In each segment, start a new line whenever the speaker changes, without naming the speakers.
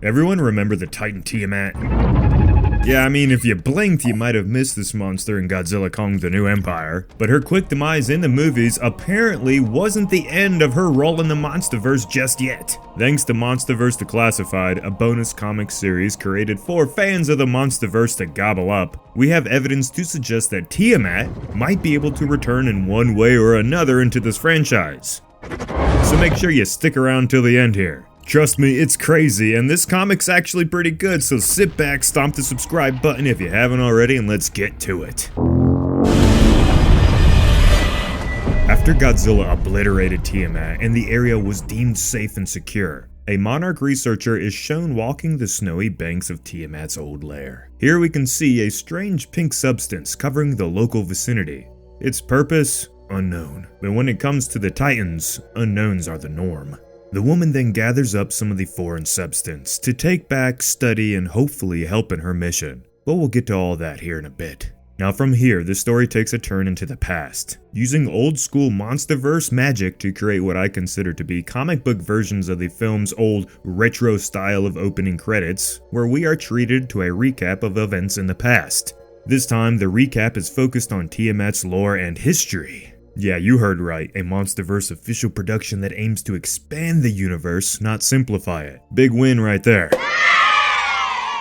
Everyone remember the Titan Tiamat? Yeah, I mean, if you blinked, you might have missed this monster in Godzilla Kong: The New Empire. But her quick demise in the movies apparently wasn't the end of her role in the MonsterVerse just yet. Thanks to MonsterVerse Declassified, a bonus comic series created for fans of the MonsterVerse to gobble up, we have evidence to suggest that Tiamat might be able to return in one way or another into this franchise. So make sure you stick around till the end here. Trust me, it's crazy, and this comic's actually pretty good, so sit back, stomp the subscribe button if you haven't already, and let's get to it. After Godzilla obliterated Tiamat and the area was deemed safe and secure, a Monarch researcher is shown walking the snowy banks of Tiamat's old lair. Here we can see a strange pink substance covering the local vicinity. Its purpose? Unknown. But when it comes to the Titans, unknowns are the norm. The woman then gathers up some of the foreign substance to take back, study, and hopefully help in her mission. But we'll get to all that here in a bit. Now from here, the story takes a turn into the past, using old school MonsterVerse magic to create what I consider to be comic book versions of the film's old retro style of opening credits, where we are treated to a recap of events in the past. This time, the recap is focused on Tiamat's lore and history. Yeah, you heard right, a MonsterVerse official production that aims to expand the universe, not simplify it. Big win right there.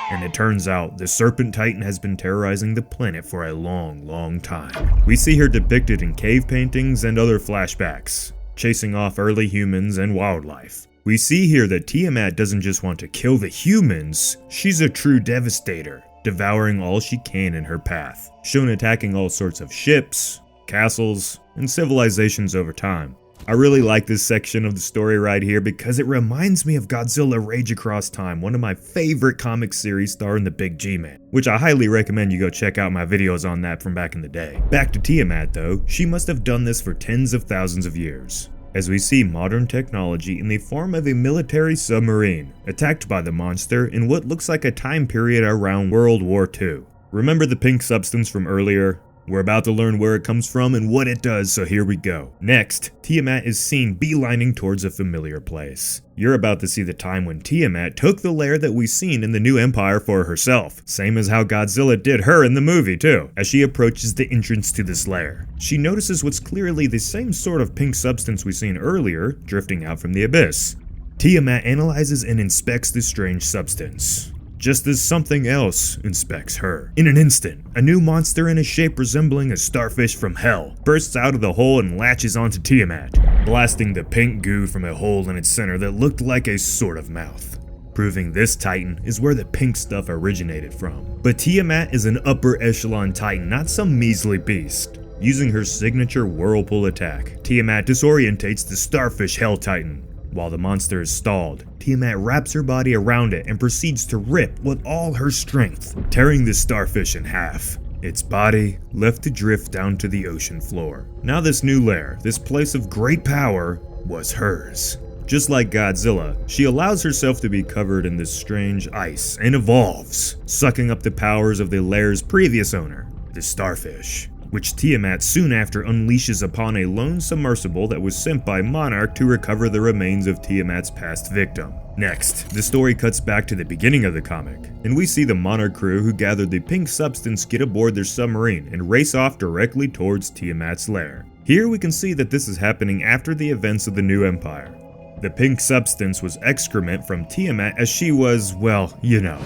And it turns out, the Serpent Titan has been terrorizing the planet for a long time. We see her depicted in cave paintings and other flashbacks, chasing off early humans and wildlife. We see here that Tiamat doesn't just want to kill the humans, she's a true devastator, devouring all she can in her path, shown attacking all sorts of ships, castles, and civilizations over time. I really like this section of the story right here because it reminds me of Godzilla Rage Across Time, one of my favorite comic series starring the Big G-Man, which I highly recommend you go check out my videos on that from back in the day. Back to Tiamat though, she must have done this for tens of thousands of years, as we see modern technology in the form of a military submarine, attacked by the monster in what looks like a time period around World War II. Remember the pink substance from earlier? We're about to learn where it comes from and what it does, so here we go. Next, Tiamat is seen beelining towards a familiar place. You're about to see the time when Tiamat took the lair that we've seen in the New Empire for herself, same as how Godzilla did her in the movie too. As she approaches the entrance to this lair, she notices what's clearly the same sort of pink substance we seen earlier, drifting out from the abyss. Tiamat analyzes and inspects this strange substance, just as something else inspects her. In an instant, a new monster in a shape resembling a starfish from hell bursts out of the hole and latches onto Tiamat, blasting the pink goo from a hole in its center that looked like a sort of mouth, proving this Titan is where the pink stuff originated from. But Tiamat is an upper echelon Titan, not some measly beast. Using her signature whirlpool attack, Tiamat disorientates the starfish Hell Titan. While the monster is stalled, Tiamat wraps her body around it and proceeds to rip with all her strength, tearing the starfish in half, its body left to drift down to the ocean floor. Now this new lair, this place of great power, was hers. Just like Godzilla, she allows herself to be covered in this strange ice and evolves, sucking up the powers of the lair's previous owner, the starfish, which Tiamat soon after unleashes upon a lone submersible that was sent by Monarch to recover the remains of Tiamat's past victim. Next, the story cuts back to the beginning of the comic, and we see the Monarch crew who gathered the pink substance get aboard their submarine and race off directly towards Tiamat's lair. Here we can see that this is happening after the events of the New Empire. The pink substance was excrement from Tiamat as she was, well, you know.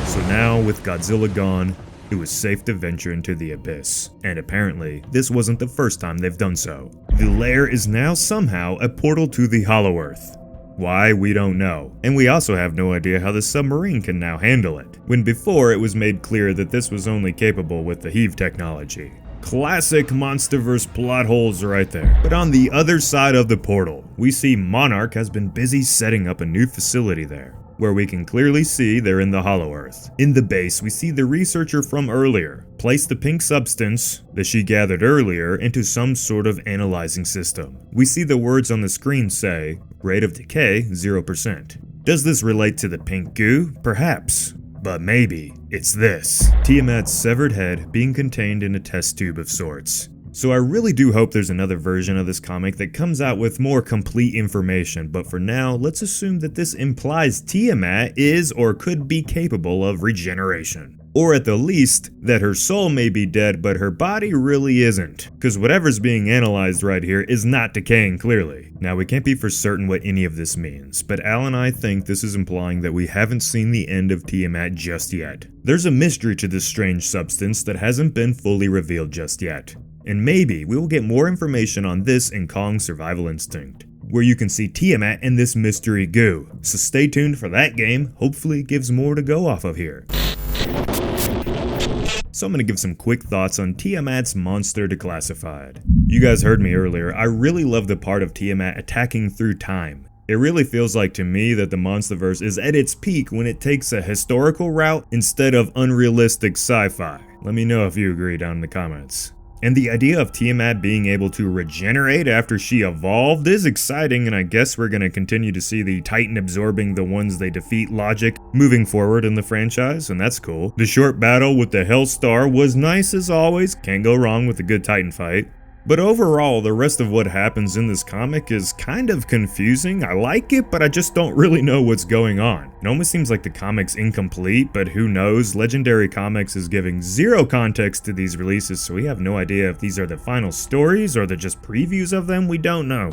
So now, with Godzilla gone, it was safe to venture into the abyss, and apparently, this wasn't the first time they've done so. The lair is now somehow a portal to the Hollow Earth. Why, we don't know, and we also have no idea how the submarine can now handle it, when before it was made clear that this was only capable with the heave technology. Classic MonsterVerse plot holes right there. But on the other side of the portal, we see Monarch has been busy setting up a new facility there, where we can clearly see they're in the Hollow Earth. In the base, we see the researcher from earlier place the pink substance that she gathered earlier into some sort of analyzing system. We see the words on the screen say, rate of decay 0%. Does this relate to the pink goo? Perhaps. But maybe it's this. Tiamat's severed head being contained in a test tube of sorts. So I really do hope there's another version of this comic that comes out with more complete information, but for now, let's assume that this implies Tiamat is or could be capable of regeneration. Or at the least, that her soul may be dead, but her body really isn't. Because whatever's being analyzed right here is not decaying clearly. Now, we can't be for certain what any of this means, but Al and I think this is implying that we haven't seen the end of Tiamat just yet. There's a mystery to this strange substance that hasn't been fully revealed just yet. And maybe we will get more information on this in Kong's Survival Instinct, where you can see Tiamat and this mystery goo. So stay tuned for that game, hopefully it gives more to go off of here. So I'm going to give some quick thoughts on Tiamat's Monster Declassified. You guys heard me earlier, I really love the part of Tiamat attacking through time. It really feels like to me that the MonsterVerse is at its peak when it takes a historical route instead of unrealistic sci-fi. Let me know if you agree down in the comments. And the idea of Tiamat being able to regenerate after she evolved is exciting, and I guess we're going to continue to see the Titan absorbing the ones they defeat logic moving forward in the franchise, and that's cool. The short battle with the Hellstar was nice as always, can't go wrong with a good Titan fight. But overall, the rest of what happens in this comic is kind of confusing. I like it, but I just don't really know what's going on. It almost seems like the comic's incomplete, but who knows? Legendary Comics is giving zero context to these releases, so we have no idea if these are the final stories or they're just previews of them. We don't know.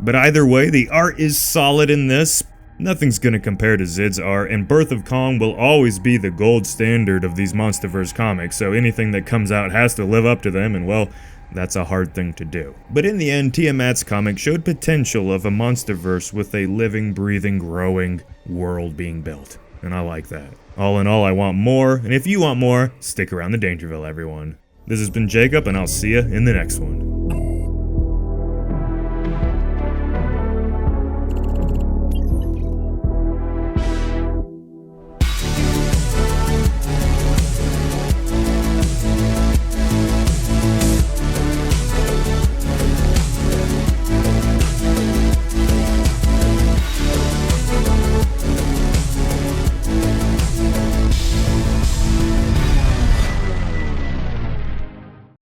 But either way, the art is solid in this. Nothing's gonna compare to Zid's art, and Birth of Kong will always be the gold standard of these MonsterVerse comics, so anything that comes out has to live up to them, and well, that's a hard thing to do. But in the end, Tiamat's comic showed potential of a MonsterVerse with a living, breathing, growing world being built. And I like that. All in all, I want more, and if you want more, stick around the Dangerville, everyone. This has been Jacob, and I'll see ya in the next one.